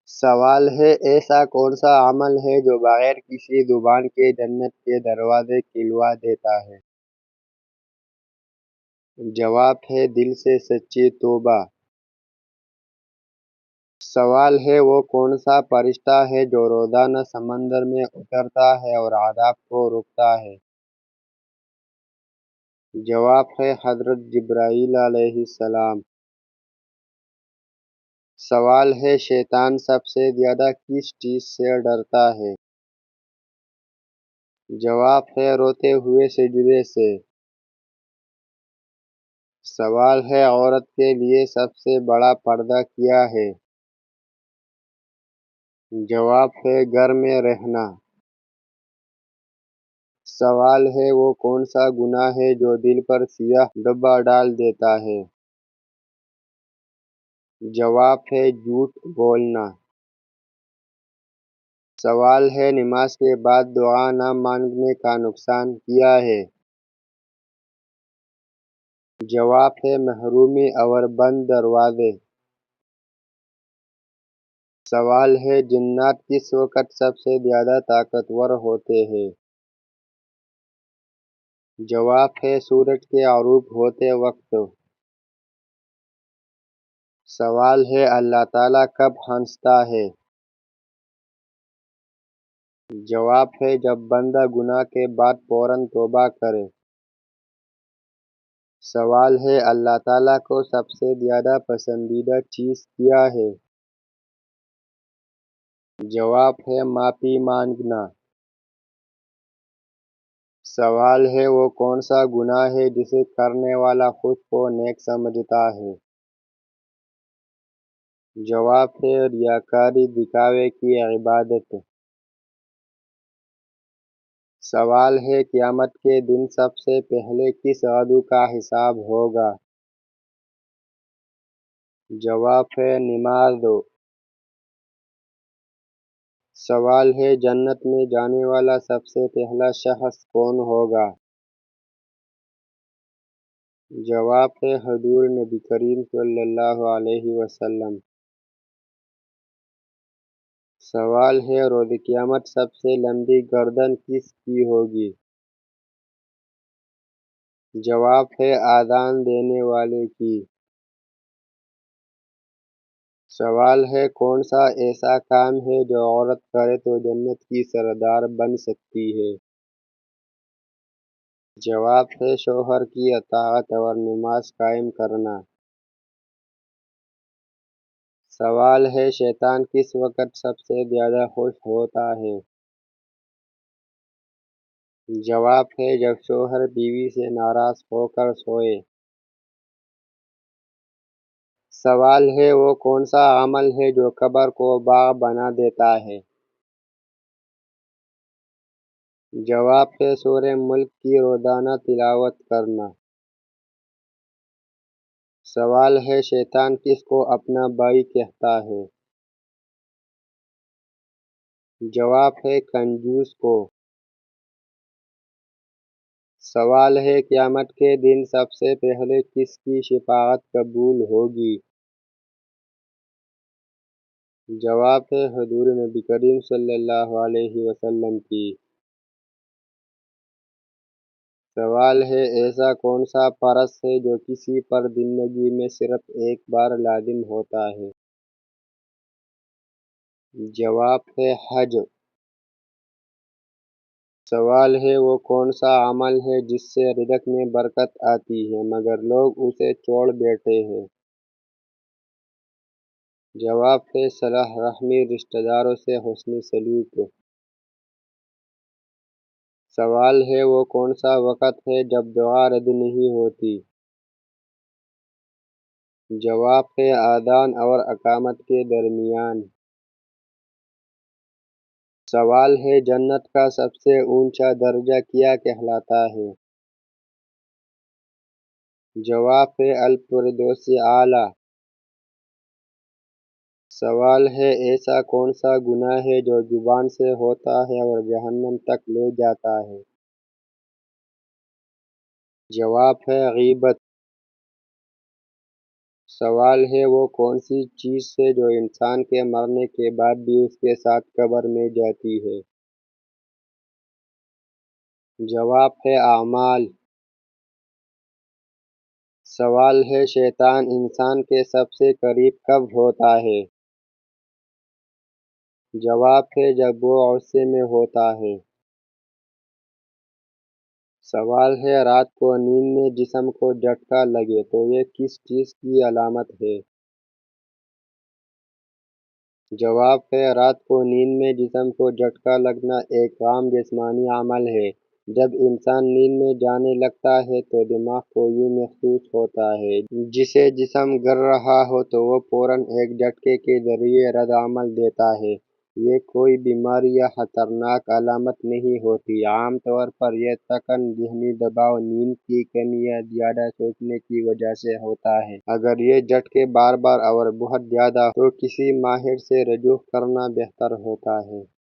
سوال ہے ایسا کون سا عمل ہے جو بغیر کسی زبان کے جنت کے دروازے کھلوا دیتا ہے؟ جواب ہے دل سے سچی توبہ۔ سوال ہے وہ کون سا فرشتہ ہے جو روزانہ سمندر میں اترتا ہے اور عذاب کو روکتا ہے؟ جواب ہے حضرت جبرائیل علیہ السلام۔ سوال ہے شیطان سب سے زیادہ کس چیز سے ڈرتا ہے؟ جواب ہے روتے ہوئے سجدے سے۔ سوال ہے عورت کے لیے سب سے بڑا پردہ کیا ہے؟ جواب ہے گھر میں رہنا۔ سوال ہے وہ کون سا گناہ ہے جو دل پر سیاہ دھبا ڈال دیتا ہے؟ جواب ہے جھوٹ بولنا۔ سوال ہے نماز کے بعد دعا نہ مانگنے کا نقصان کیا ہے؟ جواب ہے محرومی اور بند دروازے۔ سوال ہے جنات کس وقت سب سے زیادہ طاقتور ہوتے ہیں؟ جواب ہے سورج کے غروب ہوتے وقت۔ سوال ہے اللہ تعالیٰ کب ہنستا ہے؟ جواب ہے جب بندہ گناہ کے بعد فوراً توبہ کرے۔ سوال ہے اللہ تعالیٰ کو سب سے زیادہ پسندیدہ چیز کیا ہے؟ جواب ہے معافی مانگنا۔ سوال ہے وہ کون سا گناہ ہے جسے کرنے والا خود کو نیک سمجھتا ہے؟ جواب ہے ریاکاری، دکھاوے کی عبادت۔ سوال ہے قیامت کے دن سب سے پہلے کس عضو کا حساب ہوگا؟ جواب ہے نماز۔ سوال ہے جنت میں جانے والا سب سے پہلا شخص کون ہوگا؟ جواب ہے حضور نبی کریم صلی اللہ علیہ وسلم۔ سوال ہے روز قیامت سب سے لمبی گردن کس کی ہوگی؟ جواب ہے اذان دینے والے کی۔ سوال ہے کون سا ایسا کام ہے جو عورت کرے تو جنت کی سردار بن سکتی ہے؟ جواب ہے شوہر کی اطاعت اور نماز قائم کرنا۔ سوال ہے شیطان کس وقت سب سے زیادہ خوش ہوتا ہے؟ جواب ہے جب شوہر بیوی سے ناراض ہو کر سوئے۔ سوال ہے وہ کون سا عمل ہے جو قبر کو باغ بنا دیتا ہے؟ جواب ہے سورہ ملک کی روزانہ تلاوت کرنا۔ سوال ہے شیطان کس کو اپنا بھائی کہتا ہے؟ جواب ہے کنجوس کو۔ سوال ہے قیامت کے دن سب سے پہلے کس کی شفاعت قبول ہوگی؟ جواب ہے حضور نبی کریم صلی اللہ علیہ وسلم کی۔ سوال ہے ایسا کون سا فرض ہے جو کسی پر زندگی میں صرف ایک بار لازم ہوتا ہے؟ جواب ہے حج۔ سوال ہے وہ کون سا عمل ہے جس سے رزق میں برکت آتی ہے مگر لوگ اسے چھوڑ بیٹھے ہیں؟ جواب ہے صلہ رحمی، رشتہ داروں سے حسن سلوک۔ سوال ہے وہ کون سا وقت ہے جب دعا رد نہیں ہوتی؟ جواب ہے اذان اور اقامت کے درمیان۔ سوال ہے جنت کا سب سے اونچا درجہ کیا کہلاتا ہے؟ جواب ہے الفردوس اعلیٰ۔ سوال ہے ایسا کون سا گناہ ہے جو زبان سے ہوتا ہے اور جہنم تک لے جاتا ہے؟ جواب ہے غیبت۔ سوال ہے وہ کون سی چیز ہے جو انسان کے مرنے کے بعد بھی اس کے ساتھ قبر میں جاتی ہے؟ جواب ہے اعمال۔ سوال ہے شیطان انسان کے سب سے قریب کب ہوتا ہے؟ جواب ہے جب وہ غصے میں ہوتا ہے۔ سوال ہے رات کو نیند میں جسم کو جھٹکا لگے تو یہ کس چیز کی علامت ہے؟ جواب ہے رات کو نیند میں جسم کو جھٹکا لگنا ایک عام جسمانی عمل ہے۔ جب انسان نیند میں جانے لگتا ہے تو دماغ کو یوں محسوس ہوتا ہے جسے جسم گر رہا ہو تو وہ فوراً ایک جھٹکے کے ذریعے رد عمل دیتا ہے۔ یہ کوئی بیماری یا خطرناک علامت نہیں ہوتی۔ عام طور پر یہ تھکن، ذہنی دباؤ، نیند کی کمی یا زیادہ سوچنے کی وجہ سے ہوتا ہے۔ اگر یہ جھٹکے بار بار اور بہت زیادہ ہوں تو کسی ماہر سے رجوع کرنا بہتر ہوتا ہے۔